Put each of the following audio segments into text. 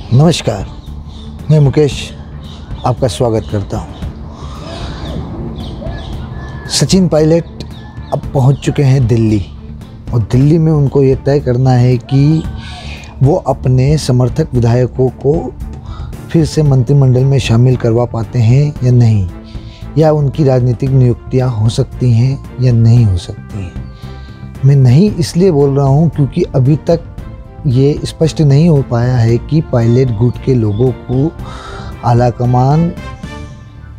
नमस्कार, मैं मुकेश आपका स्वागत करता हूँ। सचिन पायलट अब पहुँच चुके हैं दिल्ली और दिल्ली में उनको ये तय करना है कि वो अपने समर्थक विधायकों को फिर से मंत्रिमंडल में शामिल करवा पाते हैं या नहीं, या उनकी राजनीतिक नियुक्तियाँ हो सकती हैं या नहीं हो सकती हैं। मैं नहीं इसलिए बोल रहा हूँ क्योंकि अभी तक ये स्पष्ट नहीं हो पाया है कि पायलट गुट के लोगों को आलाकमान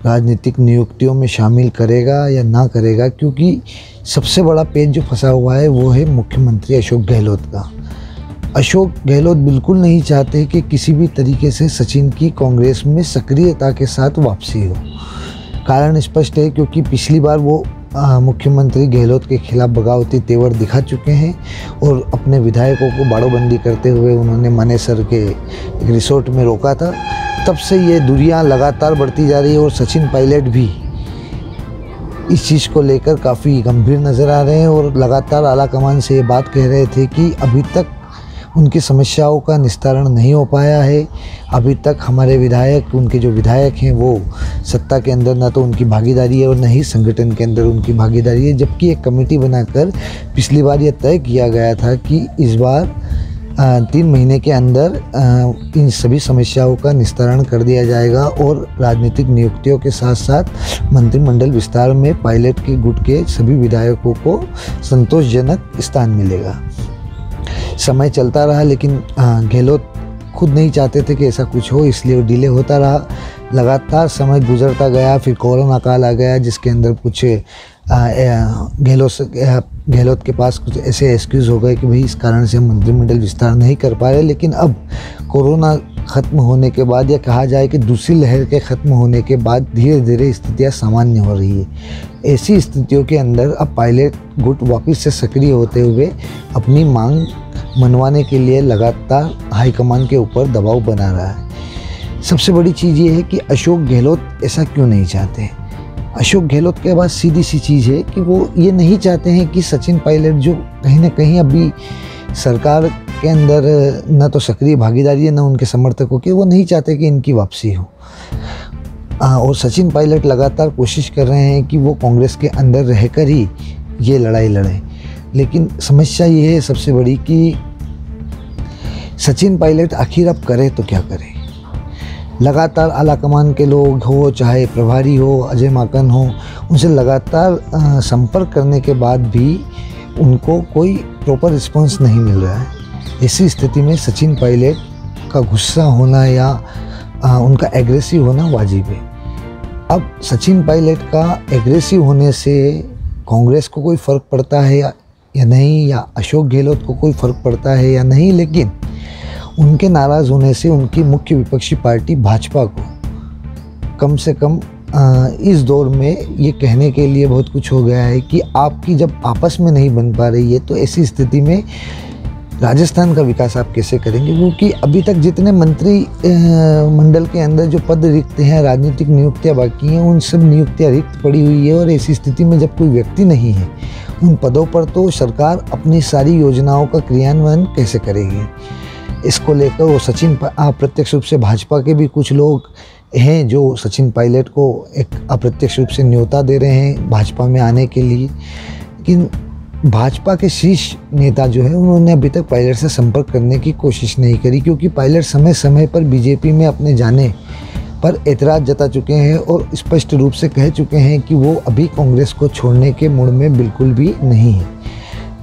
राजनीतिक नियुक्तियों में शामिल करेगा या ना करेगा, क्योंकि सबसे बड़ा पेच जो फंसा हुआ है वो है मुख्यमंत्री अशोक गहलोत का। अशोक गहलोत बिल्कुल नहीं चाहते कि किसी भी तरीके से सचिन की कांग्रेस में सक्रियता के साथ वापसी हो। कारण स्पष्ट है, क्योंकि पिछली बार वो मुख्यमंत्री गहलोत के खिलाफ बगावती तेवर दिखा चुके हैं और अपने विधायकों को बाड़ोबंदी करते हुए उन्होंने मानेसर के एक रिसोर्ट में रोका था। तब से ये दूरियां लगातार बढ़ती जा रही है और सचिन पायलट भी इस चीज़ को लेकर काफ़ी गंभीर नज़र आ रहे हैं और लगातार आलाकमान से ये बात कह रहे थे कि अभी तक उनकी समस्याओं का निस्तारण नहीं हो पाया है। अभी तक हमारे विधायक, उनके जो विधायक हैं वो सत्ता के अंदर ना तो उनकी भागीदारी है और न ही संगठन के अंदर उनकी भागीदारी है। जबकि एक कमेटी बनाकर पिछली बार ये तय किया गया था कि इस बार 3 महीने के अंदर इन सभी समस्याओं का निस्तारण कर दिया जाएगा और राजनीतिक नियुक्तियों के साथ साथ मंत्रिमंडल विस्तार में पायलट के गुट के सभी विधायकों को संतोषजनक स्थान मिलेगा। समय चलता रहा, लेकिन गहलोत खुद नहीं चाहते थे कि ऐसा कुछ हो, इसलिए वो डिले होता रहा। लगातार समय गुजरता गया, फिर कोरोना काल आ गया जिसके अंदर कुछ गहलोत के पास कुछ ऐसे एक्सक्यूज़ हो गए कि भाई इस कारण से हम मंत्रिमंडल विस्तार नहीं कर पा रहे। लेकिन अब कोरोना ख़त्म होने के बाद, या कहा जाए कि दूसरी लहर के ख़त्म होने के बाद, धीरे धीरे स्थितियाँ सामान्य हो रही है। ऐसी स्थितियों के अंदर अब पायलट गुट वापस से सक्रिय होते हुए अपनी मांग मनवाने के लिए लगातार हाईकमान के ऊपर दबाव बना रहा है। सबसे बड़ी चीज़ ये है कि अशोक गहलोत ऐसा क्यों नहीं चाहते हैं। अशोक गहलोत के पास सीधी सी चीज़ है कि वो ये नहीं चाहते हैं कि सचिन पायलट, जो कहीं ना कहीं अभी सरकार के अंदर न तो सक्रिय भागीदारी है न उनके समर्थकों की, वो नहीं चाहते कि इनकी वापसी हो। और सचिन पायलट लगातार कोशिश कर रहे हैं कि वो कांग्रेस के अंदर रहकर ही ये लड़ाई लड़ें। लेकिन समस्या ये है सबसे बड़ी कि सचिन पायलट आखिर अब करे तो क्या करे। लगातार आलाकमान के लोग हो, चाहे प्रभारी हो, अजय माकन हो, उनसे लगातार संपर्क करने के बाद भी उनको कोई प्रॉपर रिस्पांस नहीं मिल रहा है। ऐसी स्थिति में सचिन पायलट का गुस्सा होना या उनका एग्रेसिव होना वाजिब है। अब सचिन पायलट का एग्रेसिव होने से कांग्रेस को कोई फ़र्क पड़ता है या नहीं, या अशोक गहलोत को कोई फ़र्क पड़ता है या नहीं, लेकिन उनके नाराज़ होने से उनकी मुख्य विपक्षी पार्टी भाजपा को कम से कम इस दौर में ये कहने के लिए बहुत कुछ हो गया है कि आपकी जब आपस में नहीं बन पा रही है तो ऐसी स्थिति में राजस्थान का विकास आप कैसे करेंगे। क्योंकि अभी तक जितने मंत्री मंडल के अंदर जो पद रिक्त हैं, राजनीतिक नियुक्तियां बाकी हैं, उन सब नियुक्तियां रिक्त पड़ी हुई है। और ऐसी स्थिति में जब कोई व्यक्ति नहीं है उन पदों पर, तो सरकार अपनी सारी योजनाओं का क्रियान्वयन कैसे करेगी। इसको लेकर वो सचिन अप्रत्यक्ष रूप से भाजपा के भी कुछ लोग हैं जो सचिन पायलट को एक अप्रत्यक्ष रूप से न्योता दे रहे हैं भाजपा में आने के लिए। लेकिन भाजपा के शीर्ष नेता जो है उन्होंने अभी तक पायलट से संपर्क करने की कोशिश नहीं करी, क्योंकि पायलट समय समय पर बीजेपी में अपने जाने पर एतराज़ जता चुके हैं और स्पष्ट रूप से कह चुके हैं कि वो अभी कांग्रेस को छोड़ने के मूड में बिल्कुल भी नहीं है।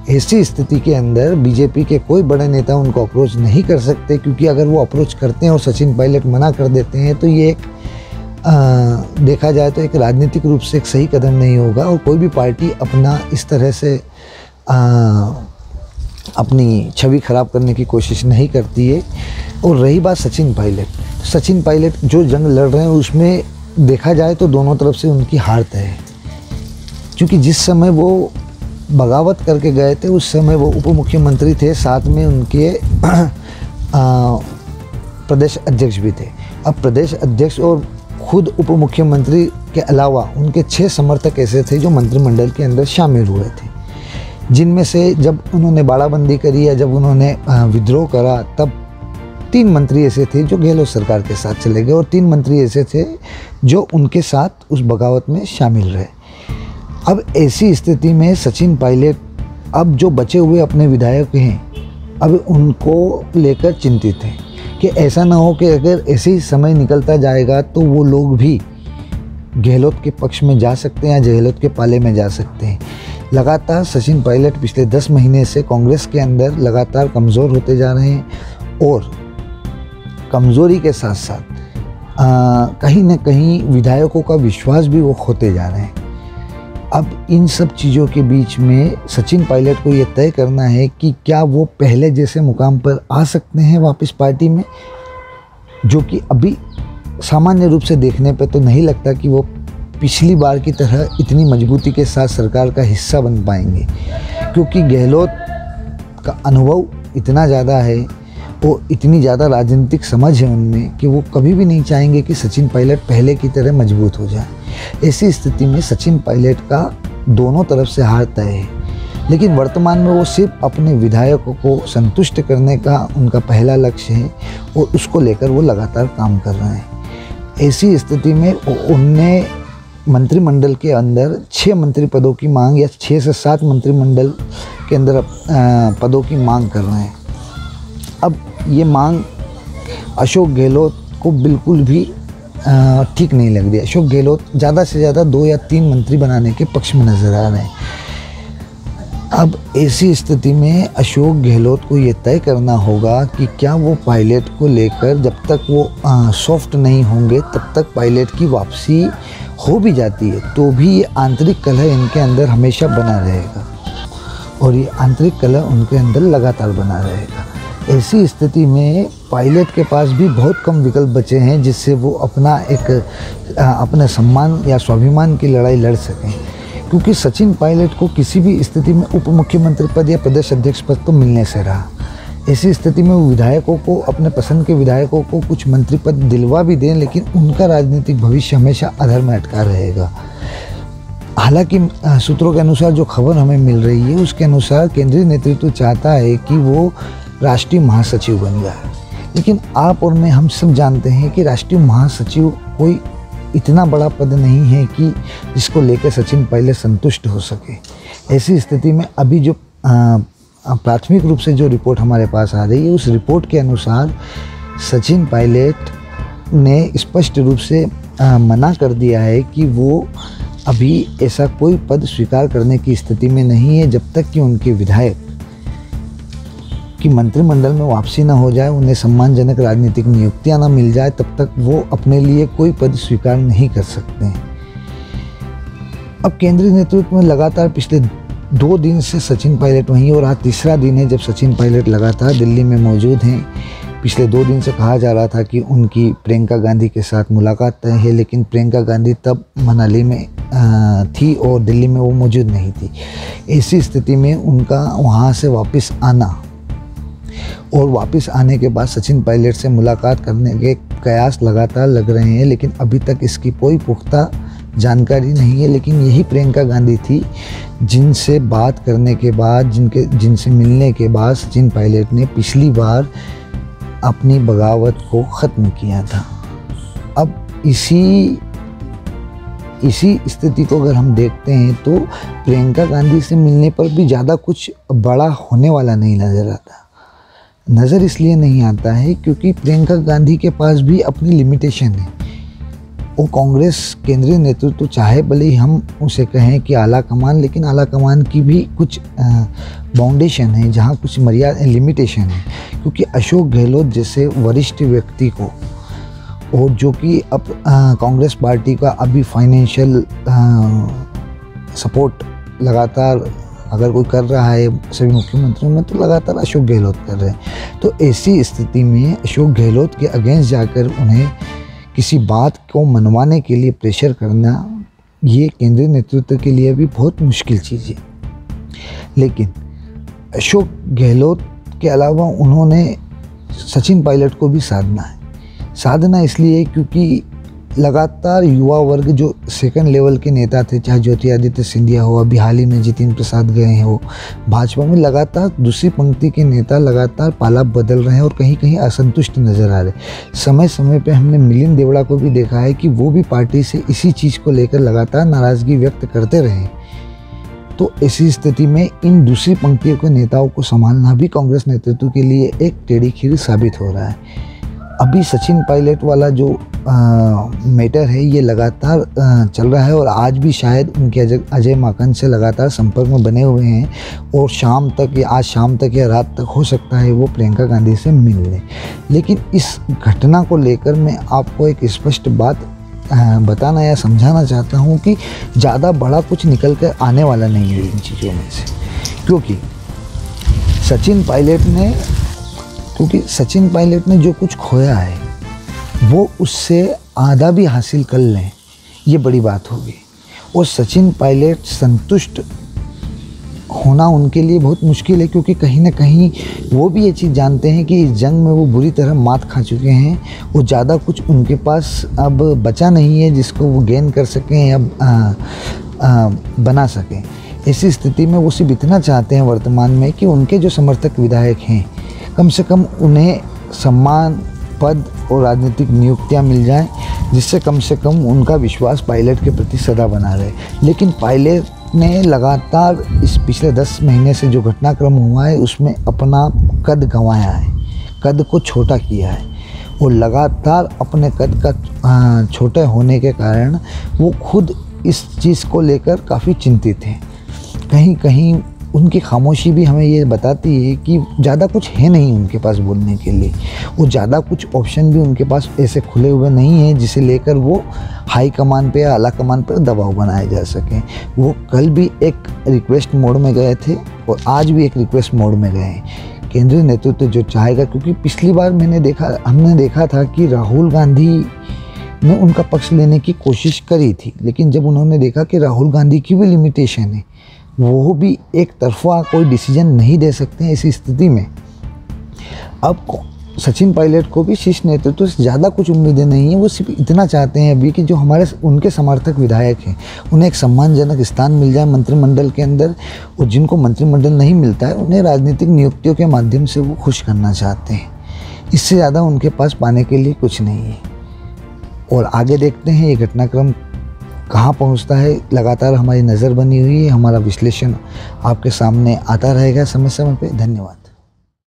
ऐसी स्थिति के अंदर बीजेपी के कोई बड़े नेता उनको अप्रोच नहीं कर सकते, क्योंकि अगर वो अप्रोच करते हैं और सचिन पायलट मना कर देते हैं तो ये एक देखा जाए तो एक राजनीतिक रूप से एक सही कदम नहीं होगा। और कोई भी पार्टी अपना इस तरह से अपनी छवि खराब करने की कोशिश नहीं करती है। और रही बात सचिन पायलट जो जंग लड़ रहे हैं उसमें देखा जाए तो दोनों तरफ से उनकी हार तय है। क्योंकि जिस समय वो बगावत करके गए थे उस समय वो उप मुख्यमंत्री थे, साथ में उनके प्रदेश अध्यक्ष भी थे। अब प्रदेश अध्यक्ष और खुद उप मुख्यमंत्री के अलावा उनके 6 समर्थक ऐसे थे जो मंत्रिमंडल के अंदर शामिल हुए थे, जिनमें से जब उन्होंने बाड़ाबंदी करी या जब उन्होंने विद्रोह करा तब 3 मंत्री ऐसे थे जो गहलोत सरकार के साथ चले गए और 3 मंत्री ऐसे थे जो उनके साथ उस बगावत में शामिल रहे। अब ऐसी स्थिति में सचिन पायलट अब जो बचे हुए अपने विधायक हैं अब उनको लेकर चिंतित हैं कि ऐसा ना हो कि अगर ऐसे ही समय निकलता जाएगा तो वो लोग भी गहलोत के पक्ष में जा सकते हैं या गहलोत के पाले में जा सकते हैं। लगातार सचिन पायलट पिछले 10 महीने से कांग्रेस के अंदर लगातार कमज़ोर होते जा रहे हैं और कमज़ोरी के साथ साथ कहीं न कहीं विधायकों का विश्वास भी वो खोते जा रहे हैं। अब इन सब चीज़ों के बीच में सचिन पायलट को ये तय करना है कि क्या वो पहले जैसे मुकाम पर आ सकते हैं वापस पार्टी में, जो कि अभी सामान्य रूप से देखने पे तो नहीं लगता कि वो पिछली बार की तरह इतनी मजबूती के साथ सरकार का हिस्सा बन पाएंगे, क्योंकि गहलोत का अनुभव इतना ज़्यादा है और इतनी ज़्यादा राजनीतिक समझ है उनमें कि वो कभी भी नहीं चाहेंगे कि सचिन पायलट पहले की तरह मजबूत हो जाए। ऐसी स्थिति में सचिन पायलट का दोनों तरफ से हार तय है, लेकिन वर्तमान में वो सिर्फ अपने विधायकों को संतुष्ट करने का उनका पहला लक्ष्य है और उसको लेकर वो लगातार काम कर रहे हैं। ऐसी स्थिति में उनने मंत्रिमंडल के अंदर 6 मंत्री पदों की मांग या 6 से 7 मंत्रिमंडल के अंदर पदों की मांग कर रहे हैं। अब ये मांग अशोक गहलोत को बिल्कुल भी ठीक नहीं लग रही है। अशोक गहलोत ज़्यादा से ज़्यादा 2 या 3 मंत्री बनाने के पक्ष में नज़र आ रहे हैं। अब ऐसी स्थिति में अशोक गहलोत को ये तय करना होगा कि क्या वो पायलट को लेकर जब तक वो सॉफ्ट नहीं होंगे तब तक पायलट की वापसी हो भी जाती है तो भी ये आंतरिक कलह इनके अंदर हमेशा बना रहेगा और ये आंतरिक कलह उनके अंदर लगातार बना रहेगा। ऐसी स्थिति में पायलट के पास भी बहुत कम विकल्प बचे हैं जिससे वो अपने सम्मान या स्वाभिमान की लड़ाई लड़ सकें, क्योंकि सचिन पायलट को किसी भी स्थिति में उप मुख्यमंत्री पद या प्रदेश अध्यक्ष पद तो मिलने से रहा। ऐसी स्थिति में वो विधायकों को, अपने पसंद के विधायकों को कुछ मंत्री पद दिलवा भी दें, लेकिन उनका राजनीतिक भविष्य हमेशा अधर में अटका रहेगा। हालांकि सूत्रों के अनुसार जो खबर हमें मिल रही है उसके अनुसार केंद्रीय नेतृत्व चाहता है कि वो राष्ट्रीय महासचिव बन जाए, लेकिन आप और मैं हम सब जानते हैं कि राष्ट्रीय महासचिव कोई इतना बड़ा पद नहीं है कि जिसको लेकर सचिन पायलट संतुष्ट हो सके। ऐसी स्थिति में अभी जो प्राथमिक रूप से जो रिपोर्ट हमारे पास आ रही है उस रिपोर्ट के अनुसार सचिन पायलट ने स्पष्ट रूप से मना कर दिया है कि वो अभी ऐसा कोई पद स्वीकार करने की स्थिति में नहीं है जब तक कि उनके विधायक कि मंत्रिमंडल में वापसी ना हो जाए, उन्हें सम्मानजनक राजनीतिक नियुक्तियां ना मिल जाए, तब तक वो अपने लिए कोई पद स्वीकार नहीं कर सकते हैं। अब केंद्रीय नेतृत्व में लगातार पिछले 2 दिन से सचिन पायलट वहीं और आज तीसरा दिन है जब सचिन पायलट लगातार दिल्ली में मौजूद हैं। पिछले 2 दिन से कहा जा रहा था कि उनकी प्रियंका गांधी के साथ मुलाकात तय है, लेकिन प्रियंका गांधी तब मनाली में थी और दिल्ली में वो मौजूद नहीं थी। ऐसी स्थिति में उनका वहाँ से वापस आना और वापस आने के बाद सचिन पायलट से मुलाकात करने के कयास लगातार लग रहे हैं, लेकिन अभी तक इसकी कोई पुख्ता जानकारी नहीं है। लेकिन यही प्रियंका गांधी थी जिनसे बात करने के बाद, जिनसे मिलने के बाद सचिन पायलट ने पिछली बार अपनी बगावत को ख़त्म किया था। अब इसी स्थिति को अगर हम देखते हैं तो प्रियंका गांधी से मिलने पर भी ज़्यादा कुछ बड़ा होने वाला नहीं नज़र आता। नज़र इसलिए नहीं आता है क्योंकि प्रियंका गांधी के पास भी अपनी लिमिटेशन है। वो कांग्रेस केंद्रीय नेतृत्व चाहे भले ही हम उसे कहें कि आला कमान, लेकिन आला कमान की भी कुछ बाउंडेशन है जहाँ कुछ मर्यादा लिमिटेशन है, क्योंकि अशोक गहलोत जैसे वरिष्ठ व्यक्ति को और जो कि अब कांग्रेस पार्टी का अभी फाइनेंशियल सपोर्ट लगातार अगर कोई कर रहा है सभी मुख्यमंत्रियों में तो लगातार अशोक गहलोत कर रहे हैं। तो ऐसी स्थिति में अशोक गहलोत के अगेंस्ट जाकर उन्हें किसी बात को मनवाने के लिए प्रेशर करना ये केंद्रीय नेतृत्व के लिए भी बहुत मुश्किल चीज़ है। लेकिन अशोक गहलोत के अलावा उन्होंने सचिन पायलट को भी साधना है। साधना इसलिए क्योंकि लगातार युवा वर्ग जो सेकंड लेवल के नेता थे, चाहे ज्योतिरादित्य सिंधिया हो, अभी हाल ही में जितिन प्रसाद गए हो, भाजपा में लगातार दूसरी पंक्ति के नेता लगातार पाला बदल रहे हैं और कहीं कहीं असंतुष्ट नजर आ रहे। समय समय पे हमने मिलिंद देवड़ा को भी देखा है कि वो भी पार्टी से इसी चीज़ को लेकर लगातार नाराज़गी व्यक्त करते रहे। तो ऐसी स्थिति में इन दूसरी पंक्तियों के नेताओं को संभालना भी कांग्रेस नेतृत्व के लिए एक टेढ़ी खीर साबित हो रहा है। अभी सचिन पायलट वाला जो मैटर है ये लगातार चल रहा है और आज भी शायद उनके अजय माकन से लगातार संपर्क में बने हुए हैं और शाम तक या आज शाम तक या रात तक हो सकता है वो प्रियंका गांधी से मिल लें। लेकिन इस घटना को लेकर मैं आपको एक स्पष्ट बात बताना या समझाना चाहता हूँ कि ज़्यादा बड़ा कुछ निकल कर आने वाला नहीं है इन चीज़ों में से, क्योंकि सचिन पायलट ने जो कुछ खोया है वो उससे आधा भी हासिल कर लें, ये बड़ी बात होगी। और सचिन पायलट संतुष्ट होना उनके लिए बहुत मुश्किल है, क्योंकि कहीं ना कहीं वो भी ये चीज़ जानते हैं कि इस जंग में वो बुरी तरह मात खा चुके हैं और ज़्यादा कुछ उनके पास अब बचा नहीं है जिसको वो गेन कर सकें या बना सकें। ऐसी स्थिति में वो सिर्फ इतना चाहते हैं वर्तमान में कि उनके जो समर्थक विधायक हैं कम से कम उन्हें सम्मान, पद और राजनीतिक नियुक्तियां मिल जाएं, जिससे कम से कम उनका विश्वास पायलट के प्रति सदा बना रहे। लेकिन पायलट ने लगातार इस पिछले 10 महीने से जो घटनाक्रम हुआ है उसमें अपना कद गंवाया है, कद को छोटा किया है और लगातार अपने कद का छोटे होने के कारण वो खुद इस चीज़ को लेकर काफ़ी चिंतित हैं। कहीं कहीं उनकी खामोशी भी हमें ये बताती है कि ज़्यादा कुछ है नहीं उनके पास बोलने के लिए, वो ज़्यादा कुछ ऑप्शन भी उनके पास ऐसे खुले हुए नहीं हैं जिसे लेकर वो हाई कमान पे या आला कमान पे दबाव बनाए जा सकें। वो कल भी एक रिक्वेस्ट मोड में गए थे और आज भी एक रिक्वेस्ट मोड में गए हैं। केंद्रीय नेतृत्व जो चाहेगा, क्योंकि पिछली बार हमने देखा था कि राहुल गांधी ने उनका पक्ष लेने की कोशिश करी थी, लेकिन जब उन्होंने देखा कि राहुल गांधी की भी लिमिटेशन है, वो भी एक तरफा कोई डिसीजन नहीं दे सकते हैं, ऐसी स्थिति में अब सचिन पायलट को भी शीर्ष नेतृत्व से ज़्यादा कुछ उम्मीदें नहीं है। वो सिर्फ इतना चाहते हैं अभी कि जो उनके समर्थक विधायक हैं उन्हें एक सम्मानजनक स्थान मिल जाए मंत्रिमंडल के अंदर, और जिनको मंत्रिमंडल नहीं मिलता है उन्हें राजनीतिक नियुक्तियों के माध्यम से वो खुश करना चाहते हैं। इससे ज़्यादा उनके पास पाने के लिए कुछ नहीं है। और आगे देखते हैं ये घटनाक्रम कहाँ पहुंचता है। लगातार हमारी नज़र बनी हुई है, हमारा विश्लेषण आपके सामने आता रहेगा समय समय पे। धन्यवाद।